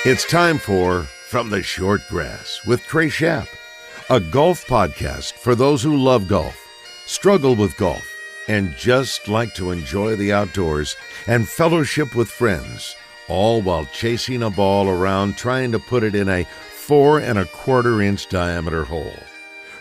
It's time for From the Short Grass with Trey Schaap, a golf podcast for those who love golf, struggle with golf, and just like to enjoy the outdoors and fellowship with friends, all while chasing a ball around trying to put it in a 4.25-inch diameter hole.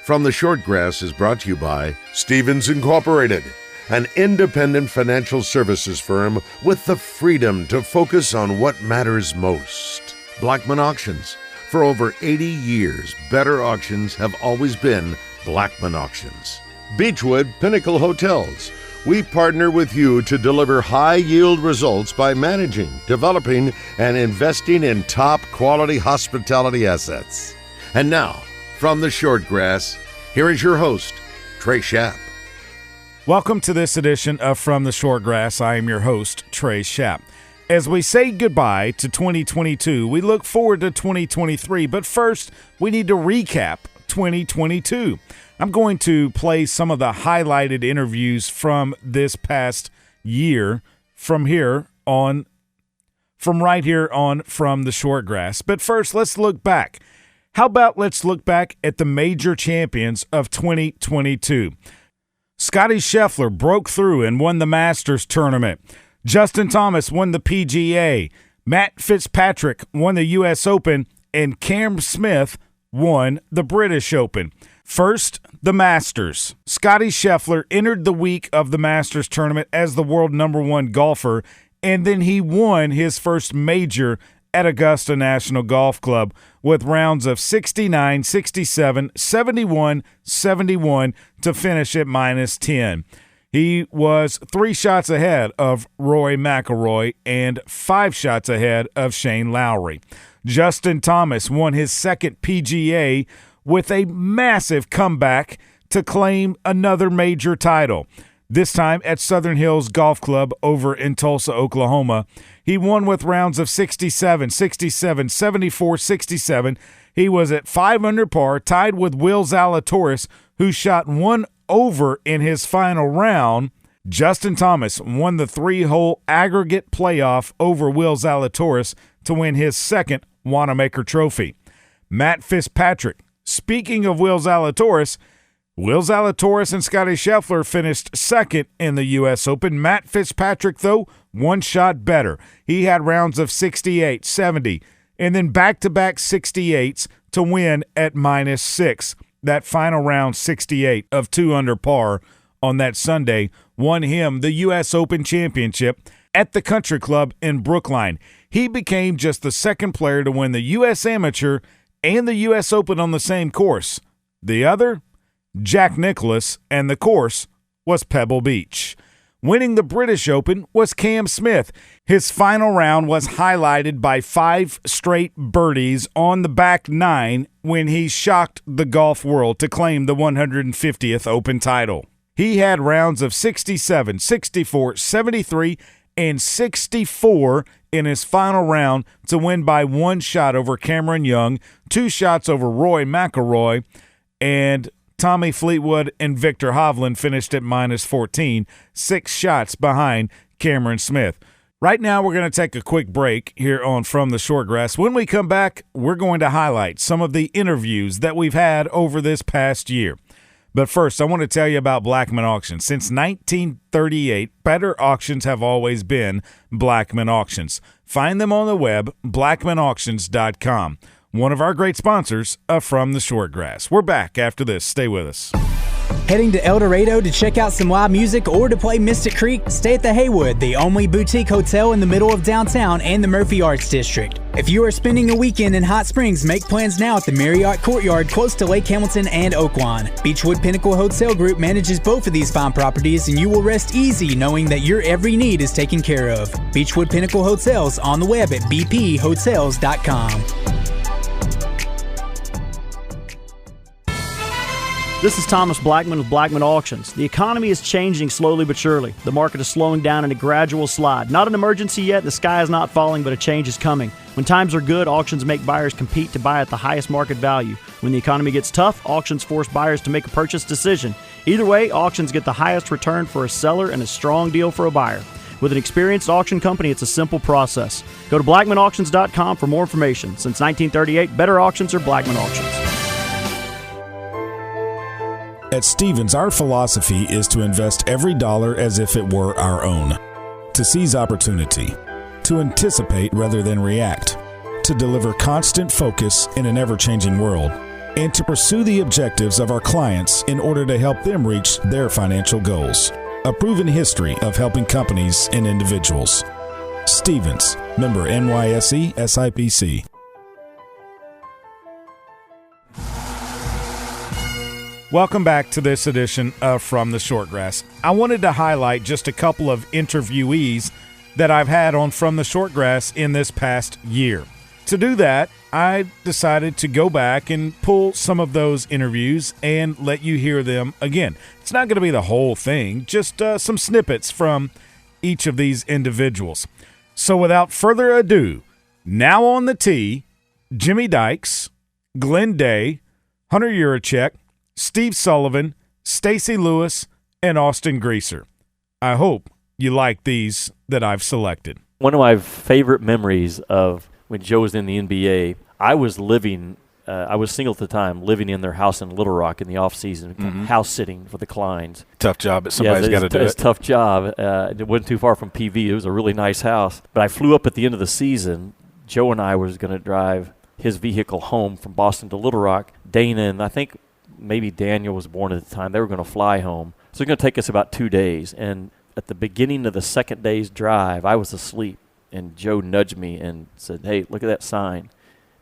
From the Short Grass is brought to you by Stevens Incorporated, an independent financial services firm with the freedom to focus on what matters most. Blackman Auctions. For over 80 years, better auctions have always been Blackman Auctions. Beechwood Pinnacle Hotels. We partner with you to deliver high-yield results by managing, developing, and investing in top-quality hospitality assets. And now, from the Short Grass, here is your host, Trey Schaap. Welcome to this edition of From the Short Grass. I am your host, Trey Schaap. As we say goodbye to 2022, we look forward to 2023, but first, we need to recap 2022. I'm going to play some of the highlighted interviews from this past year from right here on From the Short Grass. But first, let's look back. How about let's look back at the major champions of 2022. Scottie Scheffler broke through and won the Masters tournament. Justin Thomas won the PGA. Matt Fitzpatrick won the U.S. Open. And Cam Smith won the British Open. First, the Masters. Scottie Scheffler entered the week of the Masters tournament as the world number one golfer, and then he won his first major at Augusta National Golf Club with rounds of 69, 67, 71, 71 to finish at -10. He was 3 shots ahead of Rory McIlroy and 5 shots ahead of Shane Lowry. Justin Thomas won his second PGA with a massive comeback to claim another major title, this time at Southern Hills Golf Club over in Tulsa, Oklahoma. He won with rounds of 67, 67, 74, 67. He was at 5 under par, tied with Will Zalatoris, who shot 1 over in his final round. Justin Thomas won the 3-hole aggregate playoff over Will Zalatoris to win his second Wanamaker Trophy. Matt Fitzpatrick. Speaking of Will Zalatoris and Scottie Scheffler finished second in the U.S. Open. Matt Fitzpatrick, though, 1 shot better. He had rounds of 68, 70, and then back-to-back 68s to win at -6. That final round, 68 of 2 under par on that Sunday, won him the U.S. Open Championship at the Country Club in Brookline. He became just the second player to win the U.S. Amateur and the U.S. Open on the same course. The other, Jack Nicklaus, and the course was Pebble Beach. Winning the British Open was Cam Smith. His final round was highlighted by 5 straight birdies on the back 9 when he shocked the golf world to claim the 150th Open title. He had rounds of 67, 64, 73, and 64 in his final round to win by 1 shot over Cameron Young, 2 shots over Rory McIlroy, and Tommy Fleetwood and Victor Hovland finished at -14, 6 shots behind Cameron Smith. Right now, we're going to take a quick break here on From the Short Grass. When we come back, we're going to highlight some of the interviews that we've had over this past year. But first, I want to tell you about Blackman Auctions. Since 1938, better auctions have always been Blackman Auctions. Find them on the web, blackmanauctions.com. One of our great sponsors of From the Short Grass. We're back after this. Stay with us. Heading to El Dorado to check out some live music or to play Mystic Creek? Stay at the Haywood, the only boutique hotel in the middle of downtown and the Murphy Arts District. If you are spending a weekend in Hot Springs, make plans now at the Marriott Courtyard close to Lake Hamilton and Oaklawn. Beechwood Pinnacle Hotel Group manages both of these fine properties, and you will rest easy knowing that your every need is taken care of. Beechwood Pinnacle Hotels on the web at bphotels.com. This is Thomas Blackman with Blackman Auctions. The economy is changing slowly but surely. The market is slowing down in a gradual slide. Not an emergency yet, the sky is not falling, but a change is coming. When times are good, auctions make buyers compete to buy at the highest market value. When the economy gets tough, auctions force buyers to make a purchase decision. Either way, auctions get the highest return for a seller and a strong deal for a buyer. With an experienced auction company, it's a simple process. Go to blackmanauctions.com for more information. Since 1938, better auctions are Blackman Auctions. At Stevens, our philosophy is to invest every dollar as if it were our own, to seize opportunity, to anticipate rather than react, to deliver constant focus in an ever-changing world, and to pursue the objectives of our clients in order to help them reach their financial goals. A proven history of helping companies and individuals. Stevens, member NYSE SIPC. Welcome back to this edition of From the Shortgrass. I wanted to highlight just a couple of interviewees that I've had on From the Shortgrass in this past year. To do that, I decided to go back and pull some of those interviews and let you hear them again. It's not going to be the whole thing, just some snippets from each of these individuals. So without further ado, now on the tee, Jimmy Dykes, Glenn Day, Hunter Yurachek, Steve Sullivan, Stacy Lewis, and Austin Greaser. I hope you like these that I've selected. One of my favorite memories of when Joe was in the NBA, I was single at the time, living in their house in Little Rock in the off-season, house sitting for the Kleins. Tough job, but somebody's got to do it. It's a tough job. It wasn't too far from PV. It was a really nice house. But I flew up at the end of the season. Joe and I was going to drive his vehicle home from Boston to Little Rock. Dana and I think maybe Daniel was born at the time. They were going to fly home. So it's going to take us about 2 days. And at the beginning of the second day's drive, I was asleep. And Joe nudged me and said, "Hey, look at that sign."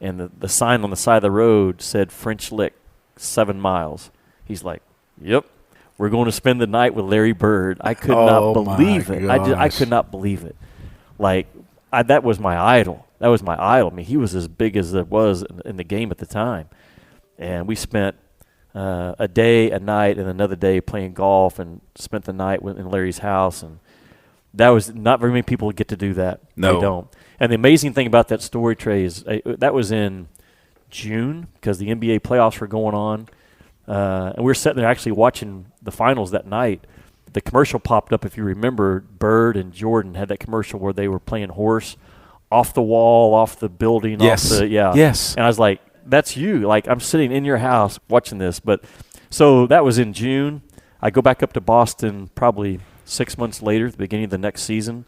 And the sign on the side of the road said French Lick, 7 miles. He's like, "Yep, we're going to spend the night with Larry Bird." I could not believe it. I could not believe it. That was my idol. That was my idol. I mean, he was as big as there was in the game at the time. And we spent a day, a night, and another day playing golf and spent the night in Larry's house. And that was not very many people get to do that. No. They don't. And the amazing thing about that story, Trey, is that was in June because the NBA playoffs were going on. And we were sitting there actually watching the finals that night. The commercial popped up, if you remember, Bird and Jordan had that commercial where they were playing horse off the wall, off the building. Yes. Yes. And I was like, that's you. Like, I'm sitting in your house watching this. But so that was in June. I go back up to Boston probably 6 months later, at the beginning of the next season,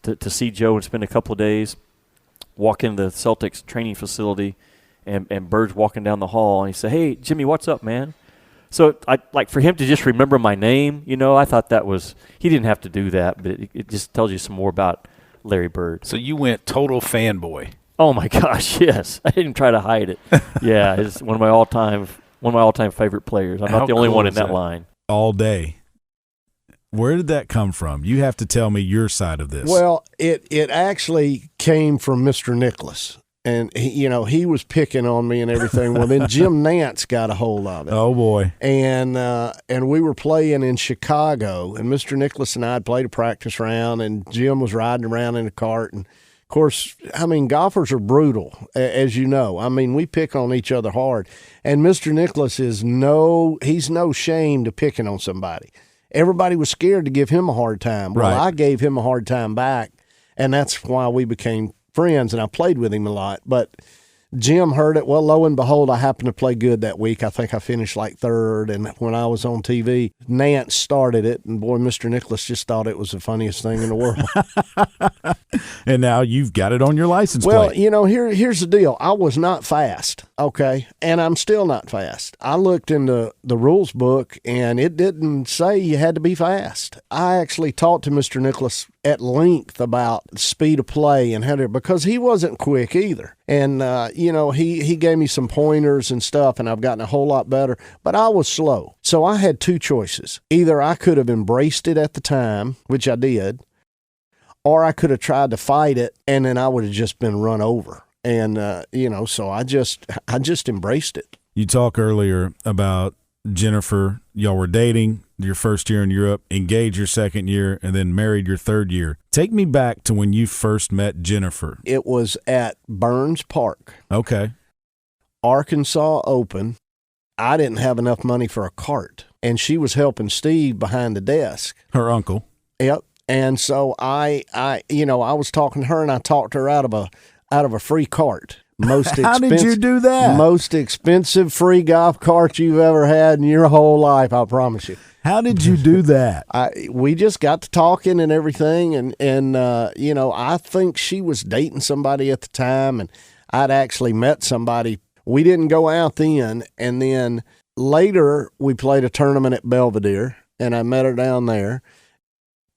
to see Joe and spend a couple of days, walk into the Celtics training facility, and Bird's walking down the hall, and he said, "Hey, Jimmy, what's up, man?" So, for him to just remember my name, I thought that was – he didn't have to do that, but it just tells you some more about Larry Bird. So you went total fanboy. Oh, my gosh, yes. I didn't try to hide it. Yeah, it's one of my all-time favorite players. I'm not the only one in that line. All day. Where did that come from? You have to tell me your side of this. Well, it actually came from Mr. Nicholas. And, he was picking on me and everything. Well, then Jim Nance got a hold of it. Oh, boy. And we were playing in Chicago, and Mr. Nicholas and I had played a practice round, and Jim was riding around in a cart. And, of course, golfers are brutal, as you know. We pick on each other hard. And Mr. Nicholas he's no shame to picking on somebody. Everybody was scared to give him a hard time. Well, right. I gave him a hard time back, and that's why we became friends, and I played with him a lot. But Jim heard it. Well, lo and behold, I happened to play good that week. I think I finished like third, and when I was on TV, Nance started it, and boy, Mr. Nicholas just thought it was the funniest thing in the world. And now you've got it on your license plate. Well, here's the deal. I was not fast, okay, and I'm still not fast. I looked in the rules book, and it didn't say you had to be fast. I actually talked to Mr. Nicholas at length about speed of play and how to, because he wasn't quick either. And, he gave me some pointers and stuff, and I've gotten a whole lot better, but I was slow. So I had two choices. Either I could have embraced it at the time, which I did, or I could have tried to fight it, and then I would have just been run over. And, so I just embraced it. You talk earlier about Jennifer. Y'all were dating your first year in Europe, engaged your second year, and then married your third year. Take me back to when you first met Jennifer. It was at Burns Park. Okay. Arkansas Open. I didn't have enough money for a cart, and she was helping Steve behind the desk. Her uncle. Yep. And so I was talking to her, and I talked her out of a free cart. How did you do that? Most expensive free golf cart you've ever had in your whole life, I promise you. How did you do that? We just got to talking and everything, and I think she was dating somebody at the time, and I'd actually met somebody. We didn't go out then, and then later we played a tournament at Belvedere, and I met her down there.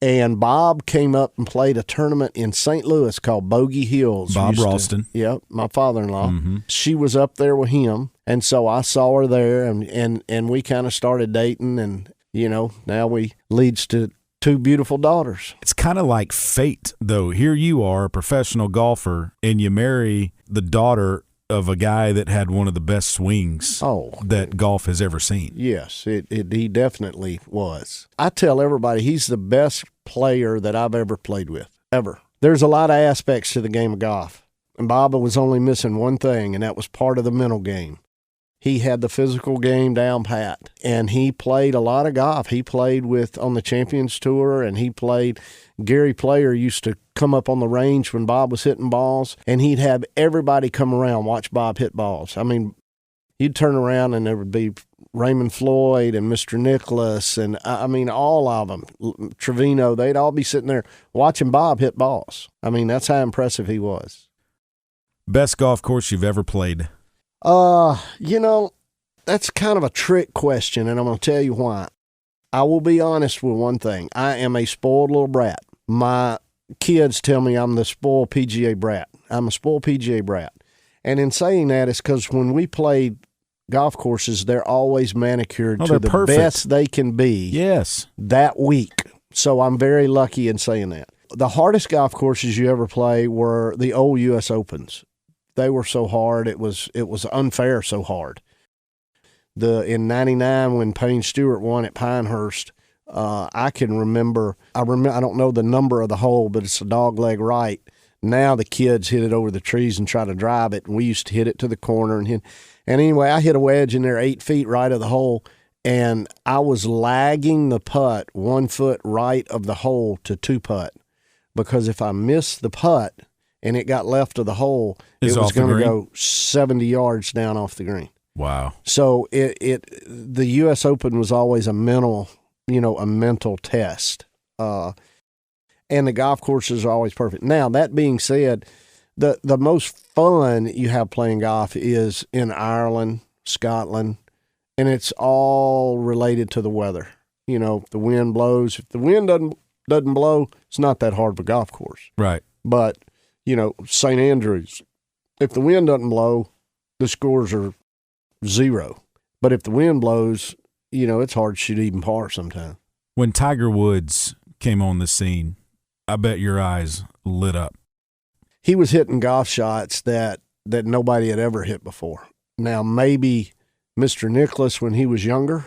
And Bob came up and played a tournament in St. Louis called Bogey Hills. Bob Ralston. Yep, my father-in-law. Mm-hmm. She was up there with him, and so I saw her there, and we kind of started dating, and, now we leads to 2 beautiful daughters. It's kind of like fate, though. Here you are, a professional golfer, and you marry the daughter of a guy that had one of the best swings that golf has ever seen. Yes, he definitely was. I tell everybody he's the best player that I've ever played with, ever. There's a lot of aspects to the game of golf, and Baba was only missing one thing, and that was part of the mental game. He had the physical game down pat, and he played a lot of golf. He played on the Champions Tour, and he played. Gary Player used to come up on the range when Bob was hitting balls, and he'd have everybody come around, watch Bob hit balls. I mean, you'd turn around, and there would be Raymond Floyd and Mr. Nicholas, and all of them, Trevino, they'd all be sitting there watching Bob hit balls. I mean, that's how impressive he was. Best golf course you've ever played? That's kind of a trick question, and I'm going to tell you why. I will be honest with one thing. I am a spoiled little brat. My kids tell me I'm the spoiled PGA brat. I'm a spoiled PGA brat. And in saying that, it's because when we played golf courses, they're always manicured to the perfect. best they can be that week. So I'm very lucky in saying that. The hardest golf courses you ever play were the old U.S. Opens. They were so hard. It was unfair so hard. In 99 when Payne Stewart won at Pinehurst, I can remember, I don't know the number of the hole, but it's a dog leg right. Now the kids hit it over the trees and try to drive it, and we used to hit it to the corner. And anyway, I hit a wedge in there 8 feet right of the hole, and I was lagging the putt 1 foot right of the hole to 2-putt, because if I missed the putt and it got left of the hole, it was going to go 70 yards down off the green. Wow. So the U.S. Open was always a mental test. And the golf courses are always perfect. Now, that being said, the most fun you have playing golf is in Ireland, Scotland, and it's all related to the weather. If the wind blows, if the wind doesn't blow, it's not that hard of a golf course. Right. But, St. Andrews, if the wind doesn't blow, the scores are 0. But if the wind blows, it's hard to shoot even par sometimes. When Tiger Woods came on the scene, I bet your eyes lit up. He was hitting golf shots that nobody had ever hit before. Now, maybe Mr. Nicholas when he was younger,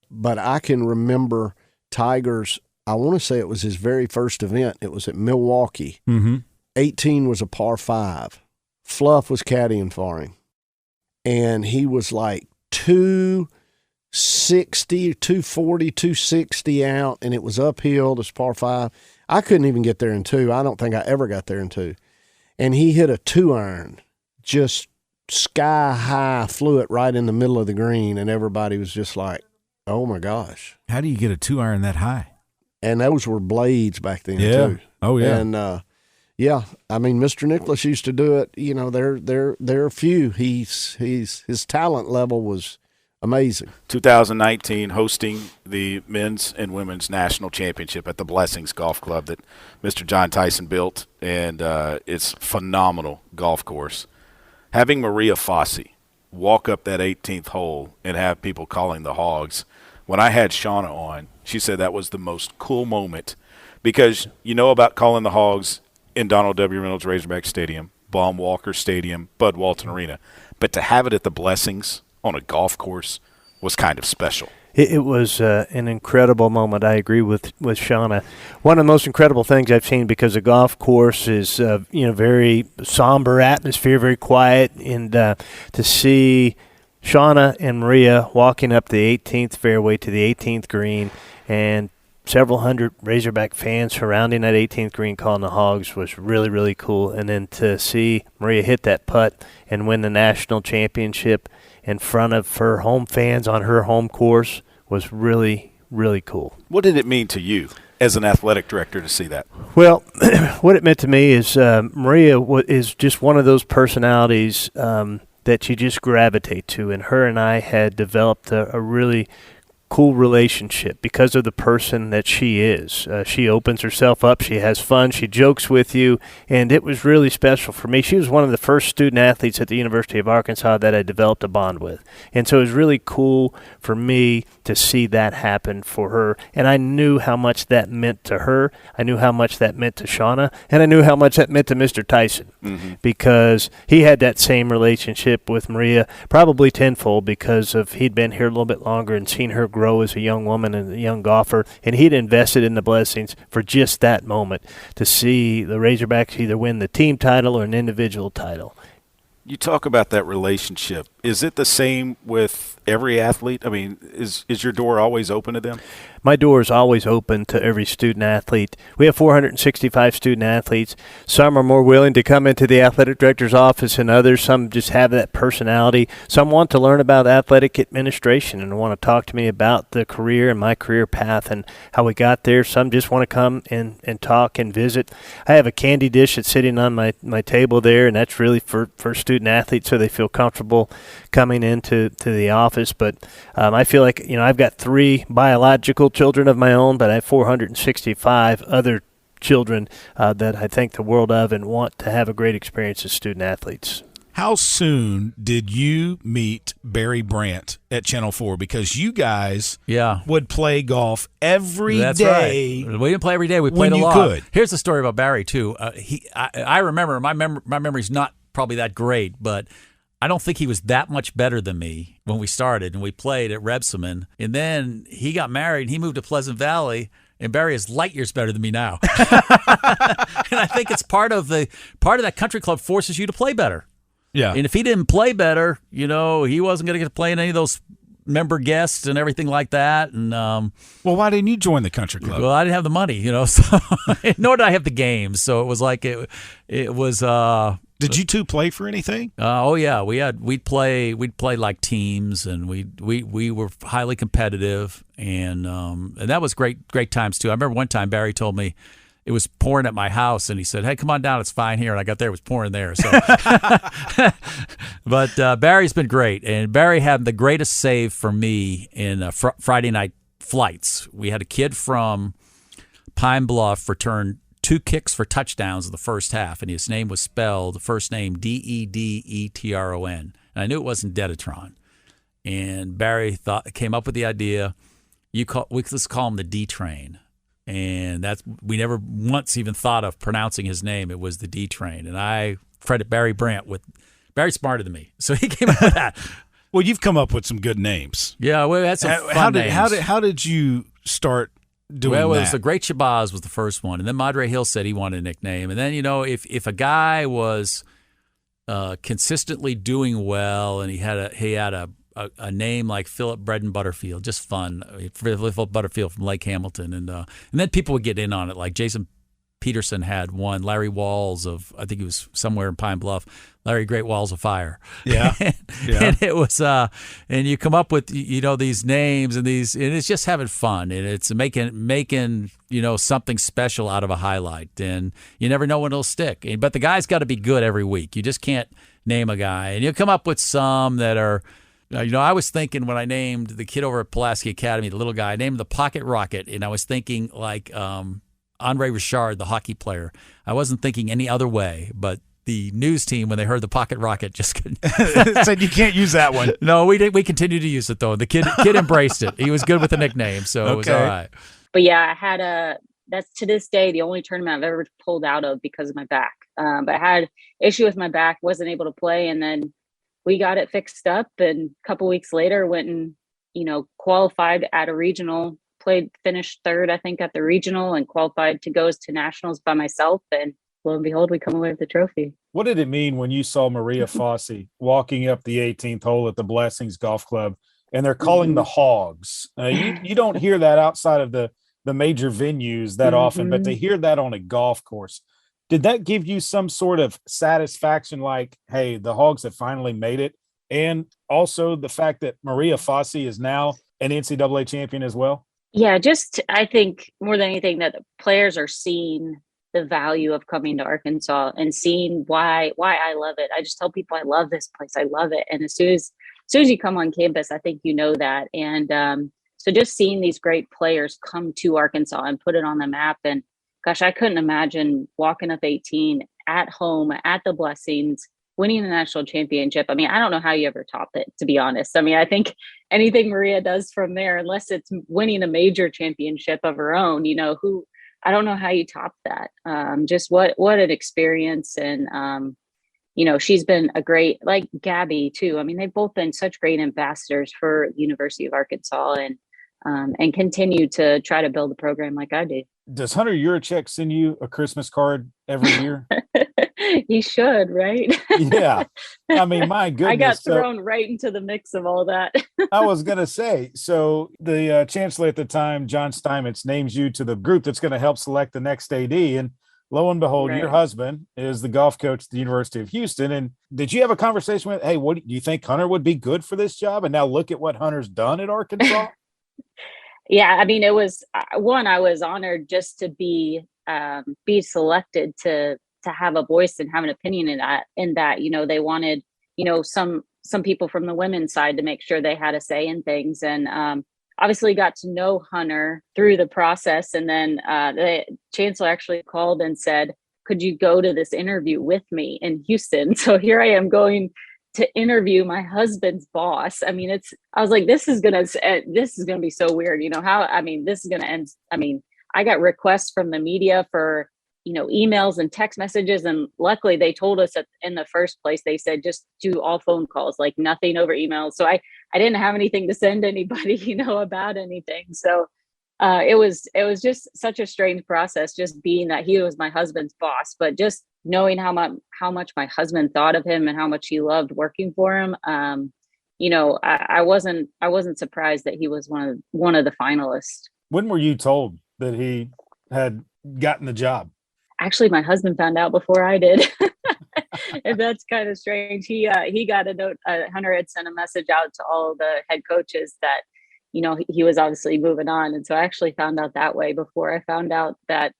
but I can remember Tiger's, I want to say it was his very first event. It was at Milwaukee. Mm-hmm. 18 was a par 5. Fluff was caddying for him. And he was like 260, 240, 260 out, and it was uphill. This par 5. I couldn't even get there in 2. I don't think I ever got there in 2. And he hit a 2-iron, just sky high, flew it right in the middle of the green, and everybody was just like, oh my gosh. How do you get a 2-iron that high? And those were blades back then, too. Oh, yeah. And, Mr. Nicholas used to do it. There are few. His talent level was amazing. 2019, hosting the men's and women's national championship at the Blessings Golf Club that Mr. John Tyson built, and it's phenomenal golf course. Having Maria Fossey walk up that 18th hole and have people calling the hogs. When I had Shauna on, she said that was the most cool moment because about calling the hogs in Donald W. Reynolds Razorback Stadium, Baum Walker Stadium, Bud Walton Arena. But to have it at the Blessings on a golf course was kind of special. It was an incredible moment. I agree with Shauna. One of the most incredible things I've seen because the golf course is very somber atmosphere, very quiet, and to see Shauna and Maria walking up the 18th fairway to the 18th green and several hundred Razorback fans surrounding that 18th green calling the Hogs was really, really cool. And then to see Maria hit that putt and win the national championship in front of her home fans on her home course was really, really cool. What did it mean to you as an athletic director to see that? Well, what it meant to me is Maria is just one of those personalities that you just gravitate to, and her and I had developed a really cool relationship because of the person that she is. She opens herself up, she has fun, she jokes with you, and it was really special for me. She was one of the first student athletes at the University of Arkansas that I developed a bond with, and so it was really cool for me to see that happen for her, and I knew how much that meant to her, I knew how much that meant to Shauna, and I knew how much that meant to Mr. Tyson, because he had that same relationship with Maria, probably tenfold, because of he'd been here a little bit longer and seen her grow as a young woman and a young golfer, and he'd invested in the Blessings for just that moment to see the Razorbacks either win the team title or an individual title. You talk about that relationship. Is it the same with every athlete? I mean, is your door always open to them? My door is always open to every student athlete. We have 465 student athletes. Some are more willing to come into the athletic director's office than others. Some just have that personality. Some want to learn about athletic administration and want to talk to me about the career and my career path and how we got there. Some just want to come and talk and visit. I have a candy dish that's sitting on my table there, and that's really for student athletes so they feel comfortable coming into the office. But I feel like, I've got 3 biological children of my own, but I have 465 other children that I think the world of and want to have a great experience as student athletes. How soon did you meet Barry Brandt at Channel 4? Because you guys would play golf every day. Right. We didn't play every day. We played a lot. Could. Here's the story about Barry, too. I remember, my memory's not probably that great, but I don't think he was that much better than me when we started, and we played at Rebsamen. And then he got married, and he moved to Pleasant Valley, and Barry is light years better than me now. And I think it's part of that country club forces you to play better. Yeah. And if he didn't play better, he wasn't going to get to play in any of those member guests and everything like that. And well, why didn't you join the country club? Well, I didn't have the money, so nor did I have the games. So it was like it was. Did you two play for anything? Oh yeah, we'd play like teams, and we were highly competitive, and that was great times too. I remember one time Barry told me it was pouring at my house, and he said, "Hey, come on down, it's fine here." And I got there, it was pouring there. So, but Barry's been great, and Barry had the greatest save for me in Friday night flights. We had a kid from Pine Bluff return 2 kicks for touchdowns in the first half, and his name was spelled, the first name, Dedetron. And I knew it wasn't Dedetron. And Barry came up with the idea, let's call him the D-Train. And we never once even thought of pronouncing his name. It was the D-Train. And I credit Barry Brandt Barry's smarter than me, so he came up with that. Well, you've come up with some good names. Yeah, well, that's some fun names. How did you start doing that? Well, it was the Great Shabazz was the first one, and then Madre Hill said he wanted a nickname, and then if a guy was consistently doing well and he had a name like Philip Bread and Butterfield, just fun, Philip Butterfield from Lake Hamilton, and then people would get in on it, like Jason Peterson had one, Larry Walls I think he was somewhere in Pine Bluff, Larry Great Walls of Fire. Yeah. And it was, and you come up with, these names and it's just having fun, and it's making, something special out of a highlight, and you never know when it'll stick. But the guy's got to be good every week. You just can't name a guy, and you come up with some that are, I was thinking when I named the kid over at Pulaski Academy, the little guy, I named him the Pocket Rocket, and I was thinking like, Andre Richard, the hockey player. I wasn't thinking any other way, but the news team, when they heard the Pocket Rocket, just couldn't. Said you can't use that one. No, we did. We continued to use it though. The kid embraced it. He was good with the nickname, so It was all right. But yeah, I had that's to this day the only tournament I've ever pulled out of because of my back. But I had issue with my back, wasn't able to play, and then we got it fixed up. And a couple weeks later, went and qualified at a regional. Finished third, I think, at the regional, and qualified to go to nationals by myself. And lo and behold, we come away with the trophy. What did it mean when you saw Maria Fossey walking up the 18th hole at the Blessings Golf Club, and they're calling the Hogs? You don't hear that outside of the the major venues that often, but to hear that on a golf course, did that give you some sort of satisfaction, like, hey, the Hogs have finally made it? And also the fact that Maria Fossey is now an NCAA champion as well? Yeah, just I think more than anything that the players are seeing the value of coming to Arkansas and seeing why I love it. I just tell people I love this place. I love it. And as soon as you come on campus, I think you know that. And so just seeing these great players come to Arkansas and put it on the map. And gosh, I couldn't imagine walking up 18 at home at the Blessings, winning the national championship. I mean, I don't know how you ever top it, to be honest. I mean, I think anything Maria does from there, unless it's winning a major championship of her own, I don't know how you top that. Just what an experience. And, she's been a great, like Gabby too. I mean, they've both been such great ambassadors for the University of Arkansas and continue to try to build a program like I do. Does Hunter Yurachek send you a Christmas card every year? He should, right? Yeah. I mean, my goodness. I got thrown right into the mix of all that. I was going to say, so the chancellor at the time, John Steinmetz, names you to the group that's going to help select the next AD. And lo and behold, Your husband is the golf coach at the University of Houston. And did you have a conversation with, hey, what do you think Hunter would be good for this job? And now look at what Hunter's done at Arkansas. Yeah, I mean, it was I was honored just to be selected to have a voice and have an opinion in that, they wanted, some people from the women's side to make sure they had a say in things. And obviously got to know Hunter through the process. And then the chancellor actually called and said, could you go to this interview with me in Houston? So here I am going to interview my husband's boss. I mean, I was like, this is going to be so weird. This is going to end. I mean, I got requests from the media for, emails and text messages. And luckily they told us in the first place, they said, just do all phone calls, like nothing over email. So I didn't have anything to send anybody, about anything. So it was just such a strange process, just being that he was my husband's boss, but just knowing how much my husband thought of him and how much he loved working for him. I wasn't surprised that he was one of the finalists. When were you told that he had gotten the job? Actually, my husband found out before I did. And that's kind of strange. He got a note. Hunter had sent a message out to all the head coaches that, he was obviously moving on. And so I actually found out that way before I found out that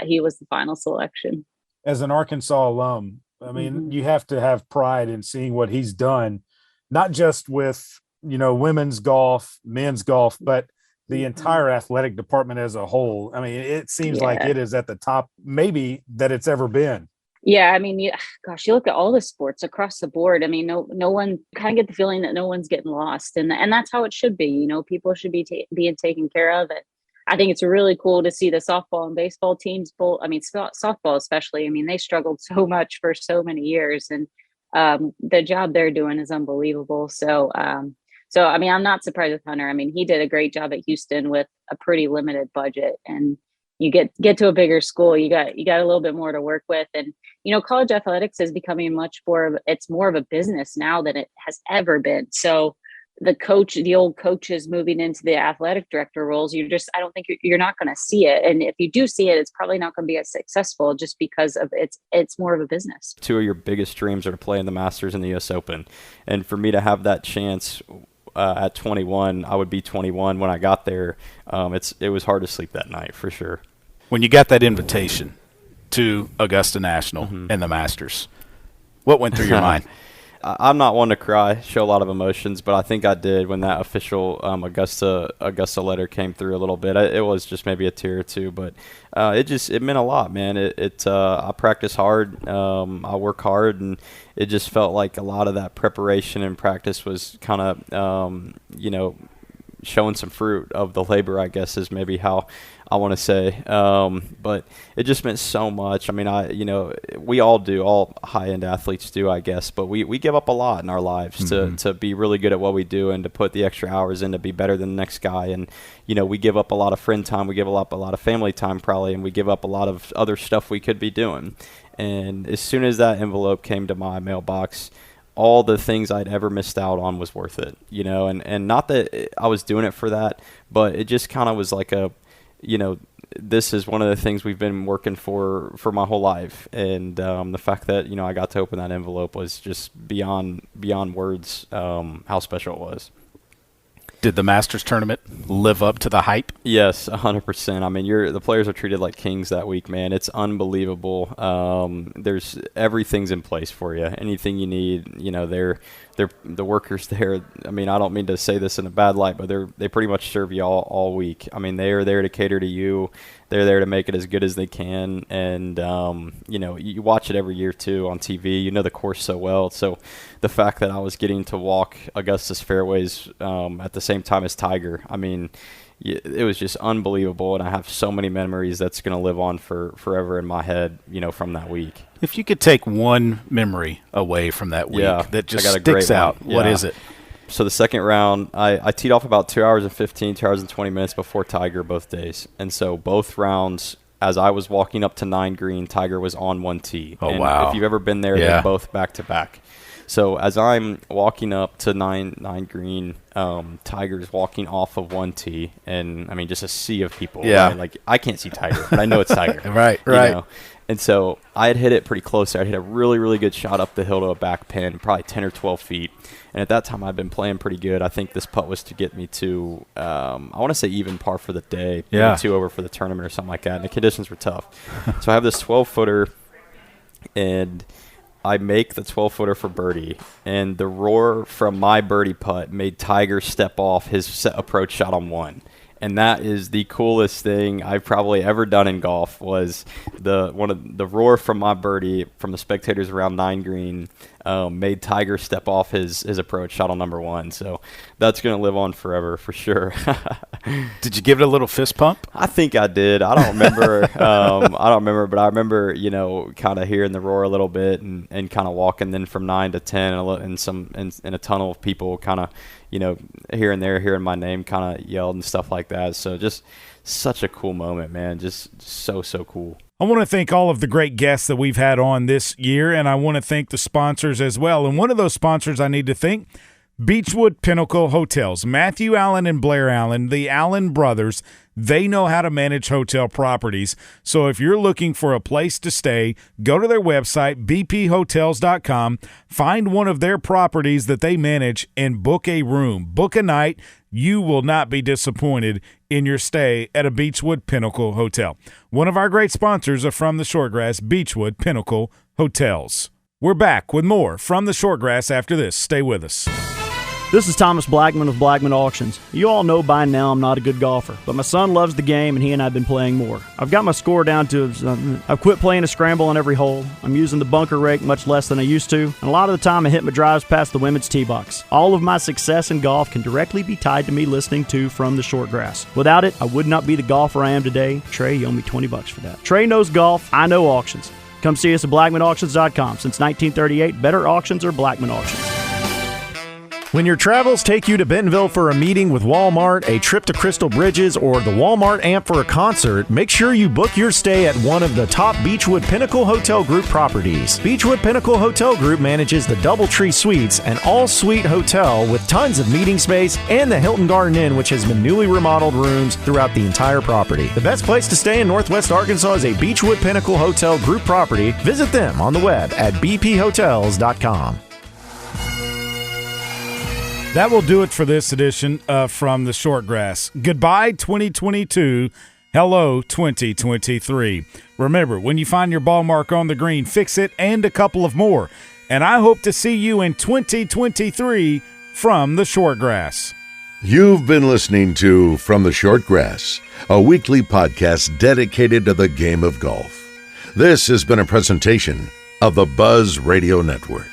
he was the final selection. As an Arkansas alum, I mean, you have to have pride in seeing what he's done, not just with, women's golf, men's golf, but the entire athletic department as a whole. I mean, it seems like it is at the top, maybe, that it's ever been. Yeah, I mean, you look at all the sports across the board. I mean, no one, kind of get the feeling that no one's getting lost, and that's how it should be. People should be being taken care of. And I think it's really cool to see the softball and baseball teams both. I mean, softball especially. I mean, they struggled so much for so many years, and the job they're doing is unbelievable. So I mean, I'm not surprised with Hunter. I mean, he did a great job at Houston with a pretty limited budget, and you get to a bigger school, you got a little bit more to work with. And, college athletics is becoming it's more of a business now than it has ever been. So the old coaches moving into the athletic director roles, I don't think you're not going to see it. And if you do see it, it's probably not going to be as successful just because of it's more of a business. Two of your biggest dreams are to play in the Masters and the US Open. And for me to have that chance at 21, I would be 21 when I got there. It was hard to sleep that night for sure. When you got that invitation to Augusta National and the Masters, what went through your mind? I'm not one to cry, show a lot of emotions, but I think I did when that official Augusta letter came through a little bit. It was just maybe a tear or two, but it meant a lot, man. I practice hard, I work hard, and it just felt like a lot of that preparation and practice was kind of, showing some fruit of the labor, I guess, is maybe how I want to say. But it just meant so much. I mean, we all do, all high-end athletes do, I guess, but we give up a lot in our lives to be really good at what we do and to put the extra hours in to be better than the next guy. And, we give up a lot of friend time, we give up a lot of family time probably, and we give up a lot of other stuff we could be doing. And as soon as that envelope came to my mailbox, all the things I'd ever missed out on was worth it, and not that I was doing it for that, but it just kind of was like this is one of the things we've been working for my whole life. And the fact that, I got to open that envelope was just beyond words how special it was. Did the Masters tournament live up to the hype? Yes, 100%. I mean, the players are treated like kings that week, man. It's unbelievable. There's everything's in place for you. Anything you need, they're the workers there. I mean, I don't mean to say this in a bad light, but they pretty much serve you all week. I mean, they are there to cater to you. They're there to make it as good as they can. And, you watch it every year, too, on TV. You know the course so well. So the fact that I was getting to walk Augusta's fairways at the same time as Tiger, I mean, it was just unbelievable. And I have so many memories that's going to live on forever in my head, from that week. If you could take one memory away from that week that just sticks out, what is it? So the second round, I teed off about 2 hours and 2 hours and 20 minutes before Tiger both days. And so both rounds, as I was walking up to 9 green, Tiger was on 1 tee. Oh, and wow. If you've ever been there, they're both back-to-back. So as I'm walking up to 9 green, Tiger's walking off of 1 tee. And, I mean, just a sea of people. Yeah. Right? Like, I can't see Tiger, but I know it's Tiger. Right. And so I had hit it pretty close there. I hit a really, really good shot up the hill to a back pin, probably 10 or 12 feet. And at that time, I'd been playing pretty good. I think this putt was to get me to, I want to say even par for the day, maybe 2 over for the tournament or something like that. And the conditions were tough. So I have this 12-footer, and I make the 12-footer for birdie. And the roar from my birdie putt made Tiger step off his set approach shot on 1. And that is the coolest thing I've probably ever done in golf. Was the roar from my birdie from the spectators around 9 green made Tiger step off his approach shot on number 1. So that's going to live on forever for sure. Did you give it a little fist pump? I think I did. I don't remember. But I remember, kind of hearing the roar a little bit and kind of walking then from 9 to 10 in a tunnel of people kind of, here and there hearing my name kind of yelled and stuff like that. So just such a cool moment, man. Just so cool. I want to thank all of the great guests that we've had on this year, and I want to thank the sponsors as well. And one of those sponsors I need to thank, Beechwood Pinnacle Hotels. Matthew Allen and Blair Allen, the Allen brothers, they know how to manage hotel properties. So if you're looking for a place to stay, go to their website, bphotels.com, find one of their properties that they manage, and book a room. Book a night. You will not be disappointed in your stay at a Beechwood Pinnacle Hotel. One of our great sponsors are From the Shortgrass, Beechwood Pinnacle Hotels. We're back with more From the Shortgrass after this. Stay with us. This is Thomas Blackman of Blackman Auctions. You all know by now I'm not a good golfer, but my son loves the game and he and I have been playing more. I've got my score down to, I've quit playing a scramble on every hole. I'm using the bunker rake much less than I used to, and a lot of the time I hit my drives past the women's tee box. All of my success in golf can directly be tied to me listening to From the Shortgrass. Without it, I would not be the golfer I am today. Trey, you owe me $20 for that. Trey knows golf, I know auctions. Come see us at BlackmanAuctions.com. Since 1938, better auctions are Blackman Auctions. When your travels take you to Bentonville for a meeting with Walmart, a trip to Crystal Bridges, or the Walmart Amp for a concert, make sure you book your stay at one of the top Beechwood Pinnacle Hotel Group properties. Beechwood Pinnacle Hotel Group manages the DoubleTree Suites, an all-suite hotel with tons of meeting space, and the Hilton Garden Inn, which has been newly remodeled rooms throughout the entire property. The best place to stay in Northwest Arkansas is a Beechwood Pinnacle Hotel Group property. Visit them on the web at bphotels.com. That will do it for this edition of From the Shortgrass. Goodbye, 2022. Hello, 2023. Remember, when you find your ball mark on the green, fix it and a couple of more. And I hope to see you in 2023 from the Shortgrass. You've been listening to From the Shortgrass, a weekly podcast dedicated to the game of golf. This has been a presentation of the Buzz Radio Network.